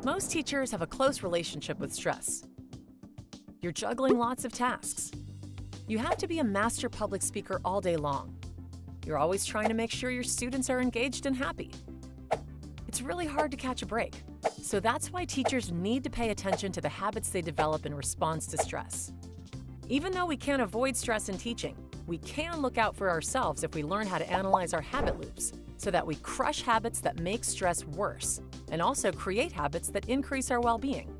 Most teachers have a close relationship with stress. You're juggling lots of tasks. You have to be a master public speaker all day long. You're always trying to make sure your students are engaged and happy. It's really hard to catch a break. So that's why teachers need to pay attention to the habits they develop in response to stress. Even though we can't avoid stress in teaching, we can look out for ourselves if we learn how to analyze our habit loops so that we crush habits that make stress worse and also create habits that increase our well-being.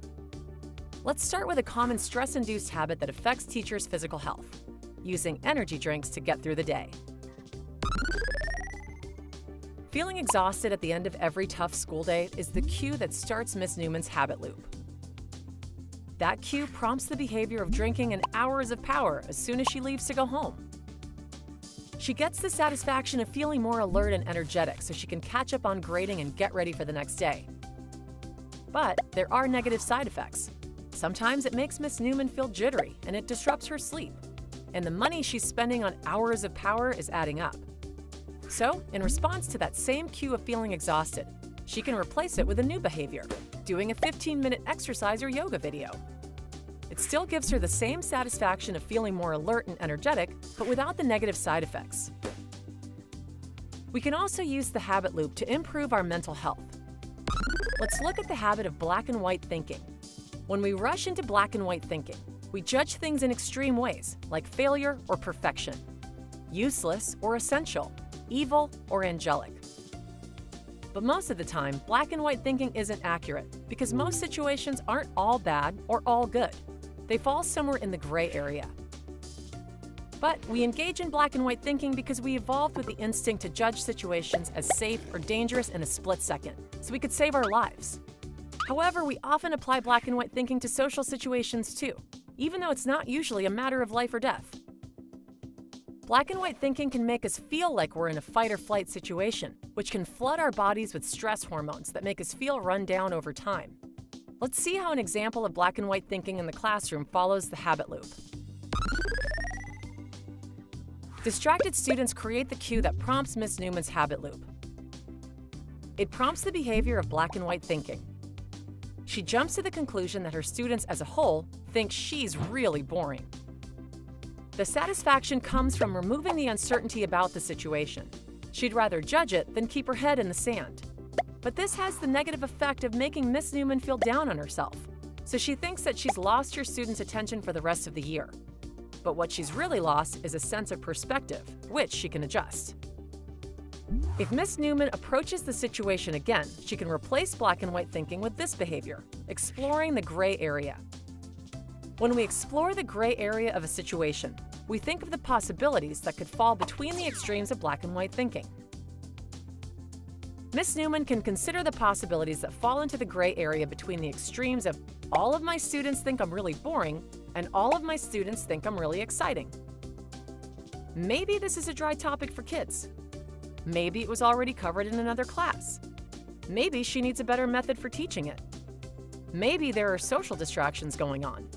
Let's start with a common stress-induced habit that affects teachers' physical health: using energy drinks to get through the day. Feeling exhausted at the end of every tough school day is the cue that starts Miss Newman's habit loop. That cue prompts the behavior of drinking an hours of power as soon as she leaves to go home. She gets the satisfaction of feeling more alert and energetic so she can catch up on grading and get ready for the next day. But there are negative side effects. Sometimes it makes Miss Newman feel jittery and it disrupts her sleep. And the money she's spending on hours of power is adding up. So, in response to that same cue of feeling exhausted, she can replace it with a new behavior: doing a 15-minute exercise or yoga video. It still gives her the same satisfaction of feeling more alert and energetic, but without the negative side effects. We can also use the habit loop to improve our mental health. Let's look at the habit of black and white thinking. When we rush into black and white thinking, we judge things in extreme ways, like failure or perfection, useless or essential, evil or angelic. But most of the time, black and white thinking isn't accurate because most situations aren't all bad or all good. They fall somewhere in the gray area. But we engage in black and white thinking because we evolved with the instinct to judge situations as safe or dangerous in a split second, so we could save our lives. However, we often apply black and white thinking to social situations too, even though it's not usually a matter of life or death. Black and white thinking can make us feel like we're in a fight or flight situation, which can flood our bodies with stress hormones that make us feel run down over time. Let's see how an example of black and white thinking in the classroom follows the habit loop. Distracted students create the cue that prompts Miss Newman's habit loop. It prompts the behavior of black and white thinking. She jumps to the conclusion that her students as a whole think she's really boring. The satisfaction comes from removing the uncertainty about the situation. She'd rather judge it than keep her head in the sand. But this has the negative effect of making Miss Newman feel down on herself. So she thinks that she's lost her students' attention for the rest of the year. But what she's really lost is a sense of perspective, which she can adjust. If Miss Newman approaches the situation again, she can replace black and white thinking with this behavior: exploring the gray area. When we explore the gray area of a situation, we think of the possibilities that could fall between the extremes of black and white thinking. Miss Newman can consider the possibilities that fall into the gray area between the extremes of all of my students think I'm really boring and all of my students think I'm really exciting. Maybe this is a dry topic for kids. Maybe it was already covered in another class. Maybe she needs a better method for teaching it. Maybe there are social distractions going on.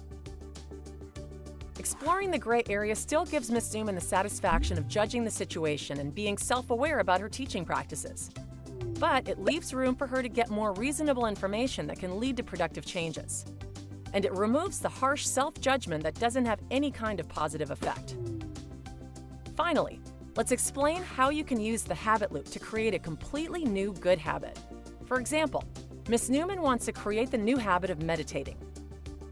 Exploring the gray area still gives Miss Newman the satisfaction of judging the situation and being self-aware about her teaching practices. But it leaves room for her to get more reasonable information that can lead to productive changes. And it removes the harsh self-judgment that doesn't have any kind of positive effect. Finally, let's explain how you can use the habit loop to create a completely new good habit. For example, Miss Newman wants to create the new habit of meditating.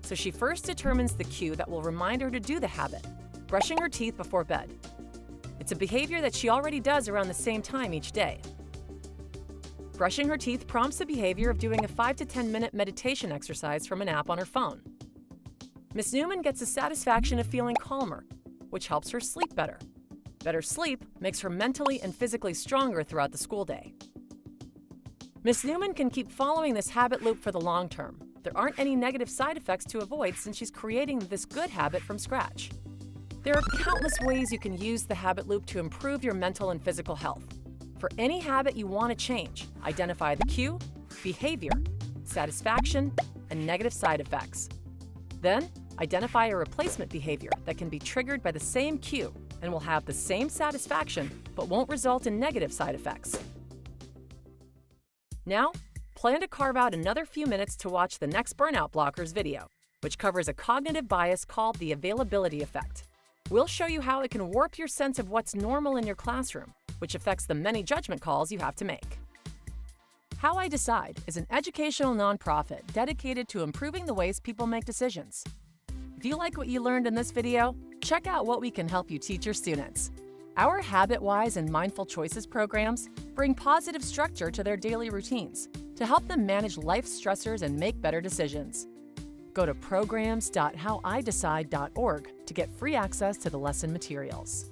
So she first determines the cue that will remind her to do the habit: brushing her teeth before bed. It's a behavior that she already does around the same time each day. Brushing her teeth prompts the behavior of doing a 5 to 10-minute meditation exercise from an app on her phone. Miss Newman gets the satisfaction of feeling calmer, which helps her sleep better. Better sleep makes her mentally and physically stronger throughout the school day. Miss Newman can keep following this habit loop for the long term. There aren't any negative side effects to avoid since she's creating this good habit from scratch. There are countless ways you can use the habit loop to improve your mental and physical health. For any habit you want to change, identify the cue, behavior, satisfaction, and negative side effects. Then, identify a replacement behavior that can be triggered by the same cue and will have the same satisfaction but won't result in negative side effects. Now, Plan to carve out another few minutes to watch the next Burnout Blockers video, which covers a cognitive bias called the availability effect. We'll show you how it can warp your sense of what's normal in your classroom, which affects the many judgment calls you have to make. How I Decide is an educational nonprofit dedicated to improving the ways people make decisions. If you like what you learned in this video, check out what we can help you teach your students. Our Habit-Wise and Mindful Choices programs bring positive structure to their daily routines to help them manage life's stressors and make better decisions. Go to programs.howidecide.org to get free access to the lesson materials.